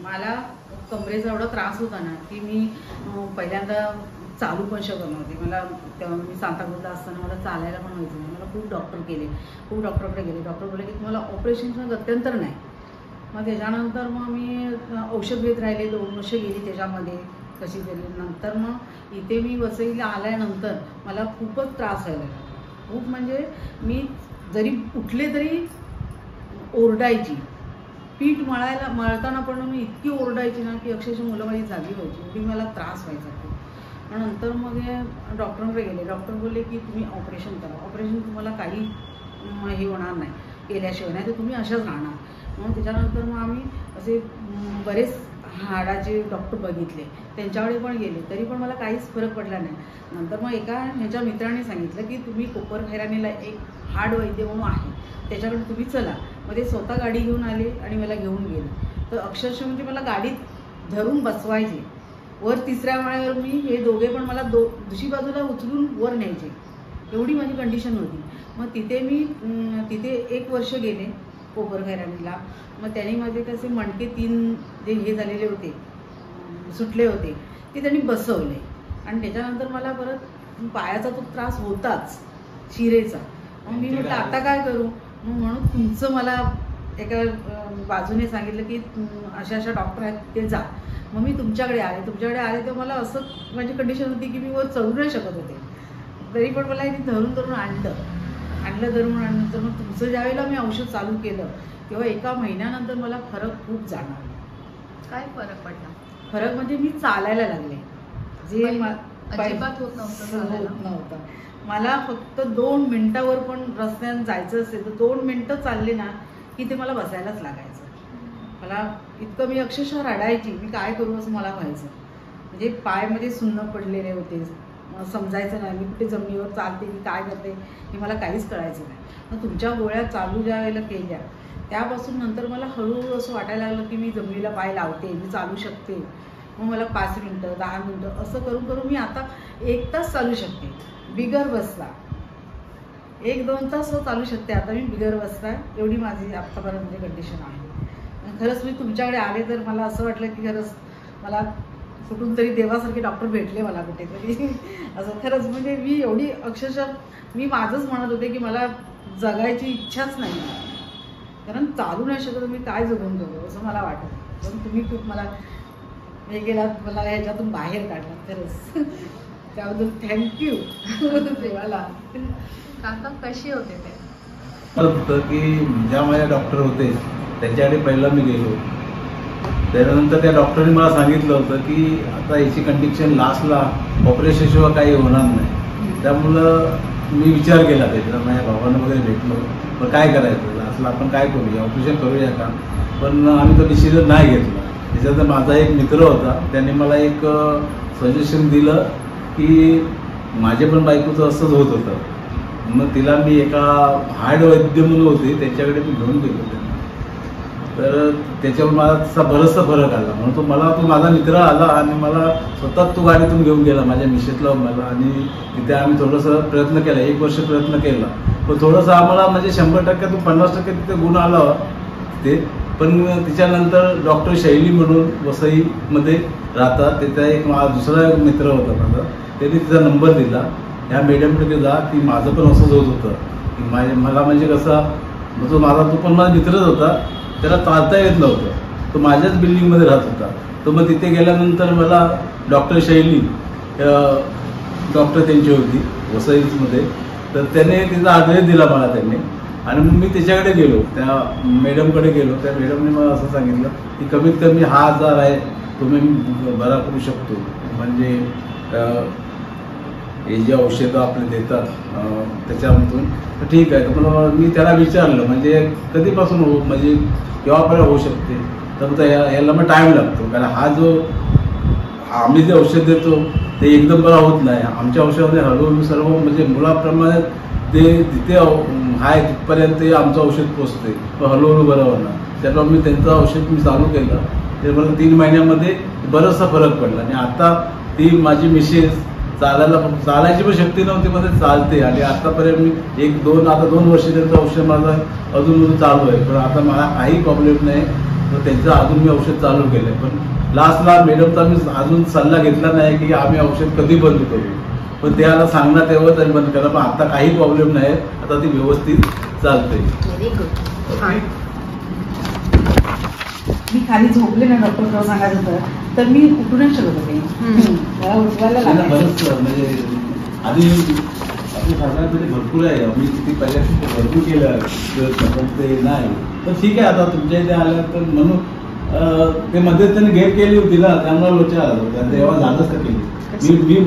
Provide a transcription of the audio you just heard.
मला कमरेचा एवढा त्रास होता ना की मी पहिल्यांदा चालू पण शकत नव्हते. मला तेव्हा मी सांताक्रूजला असताना मला चालायला पण व्हायचं नाही. मला खूप डॉक्टरकडे गेले. डॉक्टर बोलले की तुम्हाला ऑपरेशनचं गत्यंतर नाही. मग त्याच्यानंतर मग मी औषध घेत राहिले. 2 वर्ष गेली त्याच्यामध्ये कशी तरी. नंतर मग इथे मी वसईला आल्यानंतर मला खूपच त्रास व्हायला लागला. खूप म्हणजे मी जरी उठले तरी ओरडायची. पीठ मळताना पण मी इतकी ओरडायची ना की अक्षरशः मुलं माझी जागी व्हायची. एवढी मला त्रास व्हायचा खूप. नंतर मग डॉक्टरांकडे गेले. डॉक्टर बोलले की तुम्ही ऑपरेशन करा. ऑपरेशन तुम्हाला काही हे होणार नाही केल्याशिवाय, नाही तर तुम्ही अशाच राहणार. मग त्याच्यानंतर मग आम्ही असे बरेच हाडाचे डॉक्टर बघितले, त्यांच्याकडे पण गेले, तरी पण मला काहीच फरक पडला नाही. नंतर मग एका ह्याच्या मित्राने सांगितलं की तुम्ही कोपरखैरानीला एक हाड वैद्य म्हणून आहे, त्याच्याकडे तुम्ही चला. मग ते स्वतः गाडी घेऊन आले आणि मला घेऊन गेले. तर अक्षरशः म्हणजे मला गाडीत धरून बसवायचे. वर 3ऱ्या माळ्यावर मी, हे दोघे पण मला दुसरी बाजूला उचलून वर न्यायचे. एवढी माझी कंडिशन होती. मग तिथे 1 वर्ष गेले कोपरखैरानीला. मग त्यांनी माझे कसे मणके 3 जे हे झालेले होते, सुटले होते, ते त्यांनी बसवले. आणि त्याच्यानंतर मला परत पायाचा तो त्रास होताच, शिरेचा. मग मी म्हटलं आता काय करू. मग म्हणून तुमचं मला एका बाजूने सांगितलं की अशा डॉक्टर आहेत ते जा. मग मी तुमच्याकडे आले तर मला असं माझी कंडिशन होती की मी वर चढू नाही शकत होते. तरी पण मला धरून आणलं. तर मग तुमचं ज्यावेळेला मी औषध चालू केलं तेव्हा 1 महिन्यानंतर मला फरक खूप जाणवला. काय फरक पडला? फरक म्हणजे मी चालायला लागले, जे अजिबात होत नव्हतं. मला फक्त 2 मिनिटावर पण रस्त्यानं जायचं असेल तर 2 मिनिटं चालले ना की ते मला बसायलाच लागायचं. मला इतकं मी अक्षरशः रडायची, मी काय करू असं मला व्हायचं. म्हणजे पायामध्ये सुन्न पडलेले होते, समजायचं नाही मी कुठे जमिनीवर चालते की काय करते हे मला काहीच कळायचं नाही. मग तुमच्या गोळ्या चालू ज्या वेळेला केल्या त्यापासून नंतर मला हळूहळू असं वाटायला लागलं की मी जमिनीला पाय लावते, मी चालू शकते. मग मला 5 मिनिटं 10 मिनिटं असं करून मी आता 1 तास चालू शकते बिगर बसता. 1-2 तास चालू शकते आता मी बिगर बसता. एवढी माझी आत्तापर्यंत कंडिशन आहे. खरंच मी तुमच्याकडे आले तर मला असं वाटलं की खरंच मला कुठून तरी देवासारखे डॉक्टर भेटले मला कुठेतरी असं. खरंच म्हणजे मी एवढी अक्षरशः मी माझंच म्हणत होते की मला जगायची इच्छाच नाही, कारण चालू नाही शकत मी काय जगून जगू असं मला वाटतं. पण तुम्ही खूप मला हे केलात, मला ह्याच्यातून बाहेर काढलात खरंच. त्याबद्दल थँक्यू देवाला. काका कसे होते ते? होतं की ज्या माझ्या डॉक्टर होते त्यांच्याकडे पहिला मी गेलो. त्यानंतर त्या डॉक्टरने मला सांगितलं होतं की आता याची कंडिशन लास्टला ऑपरेशनशिवाय काही होणार नाही. त्यामुळं मी विचार केला त्याचा, माझ्या भावांना वगैरे भेटलो, पण काय करायचं असलं आपण काय करूया, ऑपरेशन करूया का. पण आम्ही तो डिसिजन नाही घेतला. त्याच्यात माझा एक मित्र होता, त्याने मला एक सजेशन दिलं की माझे पण बायकोचं असंच होत होतं. मग तिला मी एका हाड वैद्य म्हणून होते त्यांच्याकडे मी घेऊन गेलो. तर त्याच्यावर मला तसा बराचसा फरक आला. म्हणून तो माझा मित्र आला आणि मला स्वतःच तो गाडीतून घेऊन गेला माझ्या मिसेसला मला. आणि तिथे आम्ही थोडंसं प्रयत्न केला, 1 वर्ष प्रयत्न केला. पण थोडंसं आम्हाला म्हणजे 100%तून 50% तिथे गुण आला ते. पण त्याच्यानंतर डॉक्टर शैली म्हणून वसईमध्ये राहतात, त्याचा एक दुसरा मित्र होता माझा, त्यांनी तिचा नंबर दिला. ह्या मॅडमकडे जा की माझं पण असंच होत होतं की मला म्हणजे कसं तो पण माझा मित्रच होता, त्याला चालता येत नव्हतं. तो माझ्याच बिल्डिंगमध्ये राहत होता. तर मग तिथे गेल्यानंतर मला डॉक्टर शैली डॉक्टर त्यांची होती वसईमध्ये, तर त्याने तिचा ॲड्रेस दिला मला त्यांनी. आणि मग मी त्याच्याकडे गेलो, त्या मॅडमकडे गेलो. त्या मॅडमने मला असं सांगितलं की कमीत कमी हा आजार आहे तुम्ही बरा करू शकतो, म्हणजे हे जे औषधं आपले देतात त्याच्यामधून. तर ठीक आहे. तर मी त्याला विचारलं म्हणजे कधीपासून म्हणजे केव्हापर्यंत होऊ शकते. तर याला मग टाईम लागतो, कारण हा जो आम्ही जे औषध देतो ते एकदम बरा होत नाही. आमच्या औषधामध्ये हळूहळू सर्व म्हणजे मुलाप्रमाणे ते जिथे आहे तिथपर्यंत आमचं औषध पोचते, पण हळूहळू बरं होणार. त्यामुळे मी त्यांचं औषध मी चालू केलं. ते मला 3 महिन्यामध्ये बराचसा फरक पडला. आणि आता ती माझी मिसेस चालायची पण शक्ती नव्हती, मध्ये चालते. आणि आतापर्यंत मी 2 वर्ष त्यांचं औषध माझं अजून चालू आहे, पण आता मला काही प्रॉब्लेम नाही. तर त्यांचं अजून मी औषध चालू केलंय. पण लास्टला मॅडमचा मी अजून सल्ला घेतला नाही की आम्ही औषध कधी बंद करू, पण त्याला सांगणार तेव्हा त्यांनी बंद करा. पण आता काही प्रॉब्लेम नाही, आता ती व्यवस्थित चालते. Very good. मी खाली झोपले ना डॉक्टर सांगायचं होतं तर मी उठूनच शकत होते. मला उठवायला त्यांना लागायचं. बरंच म्हणजे आधी आपल्या साधारणपणे भरपूर आहे, आम्ही किती पहिल्यापासून भरपूर केलं पण ते नाही. तर ठीक आहे, आता तुमच्या इथे आल्यानंतर म्हणून ते मध्ये त्यांनी घेर केली होती ना, त्यामुळे लोचा तेव्हा झालंच तर केली. मी